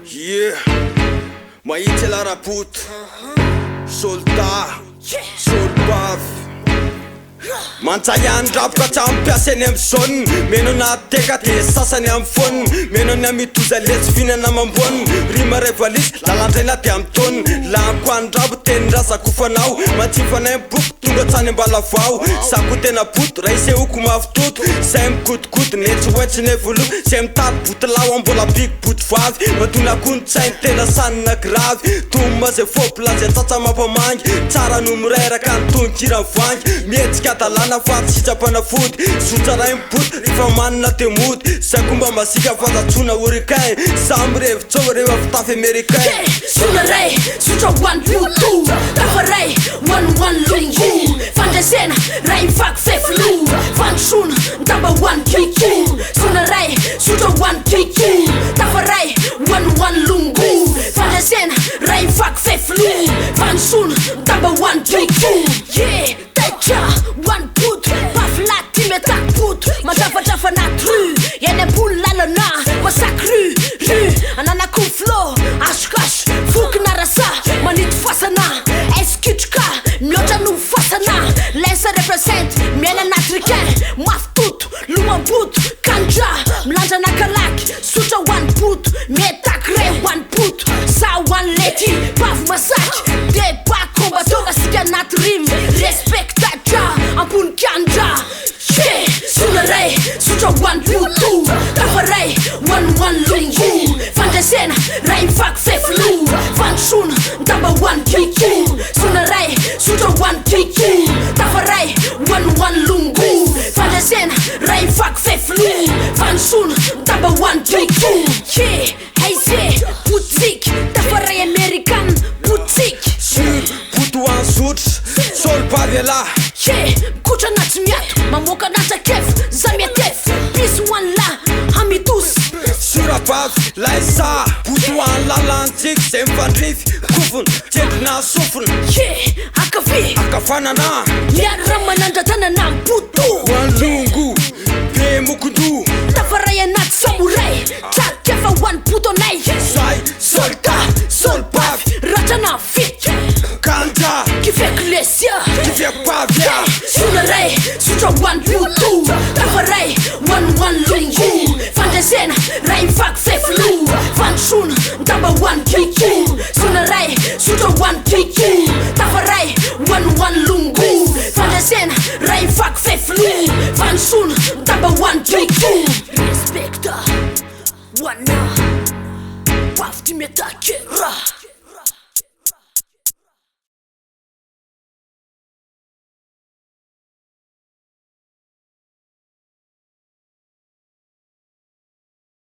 Yeah, mahitsy alarapot, soldat, solbavy Mantsay andrapoka hatramin'ny ampiasainy amin'ny zone. Meno nateka de sasany amin'ny phone. Meno ny amidoza letsy fihinana amambony. Rima revalisy lalandraina de amin'ny taony. Lahako andrabo teny razakofanao. Matsifanay boky tonga tsany ambalavao. Sako tena poto raha isehoko mavitoto. Zay mikotokoto netsy hoentsy ny evolo. Zay mitady botilao ambola biky boty vavy. Matona kontsainy tena sanina gravy. Toma zay fopilazay tsatsa mampamangy. Tsara no mireraka ny tononkira vangy. Mietsika talana faty sitrapanafody. Sotra ray miboty rehefa manina te mody. Zay komba masika fantatsona orikain. Samy revitsao rehefa fitafy amerikain. Sona ray, sotra one boto. Tafa ray, one lungu. Fandraisena, ray mivaky fefilo. Vandrosona, tamba one kiki. Sona ray, sotra one kiki. Tafa ray, one lungu. Fandraisena, ray mivaky fefilo. Vandrosona, tamba one kiki. Yeah, tacha, one boot. Paflaty metak boot. Matafatafa natru. Yene boule lalana, masakru. Anana kuflo, ashkash. Fuk narasa, manit fasana. Eskuchka, miota nu fasana. Lensa represent, miela natriken. Maftut, luambut, kanja. Mlanja nakalak, sucha one boot. Metakre one boot. Sa one leti, paf masak. Depa kombato, masika natrim. Respectaja, ampun kanja. Yeah, sunaray, sutra one boot. Tafaray, one lungu. Fantasena, ray mivaky fefilo. Vandrosona, tamba one kiki. Sunaray, sutra one kiki. Tafaray, one lungu. Fantasena, ray mivaky fefilo. Vandrosona, tamba one kiki. Yeah, haizé, boutique. Tafaray American, boutique. Sur, boto an zotra, solbavy ala. Yeah, kutra anaty miato. Mamoaka anatra kef, zamiatef. Pisy one la, AMIDOUZE. Surabavy, laisa, boto an lalantsika. Zay mifandrify, kofony, tendrina sofony. Yeah, akavy. Akafanana, Miary raha manandratana amin'ny boto. one lungu, be mokondo. Tafaray anaty samoray. Trakefa one boto anay. Zay, soldat, solbavy, Ratrana fika. kanja, Kiveko lesia. kiviako pavia. Sonaray, sotra one boto. Tafaray, one lungu. Fandraisena, ray mivaky fefilo. Vandrosona, tamba one kiki. Sonaray, sotra one kiki. Tafaray, one lungu. Fandraisena, ray mivaky fefilo. Vandrosona, tamba one kiki. Respecta, one paf ty metake.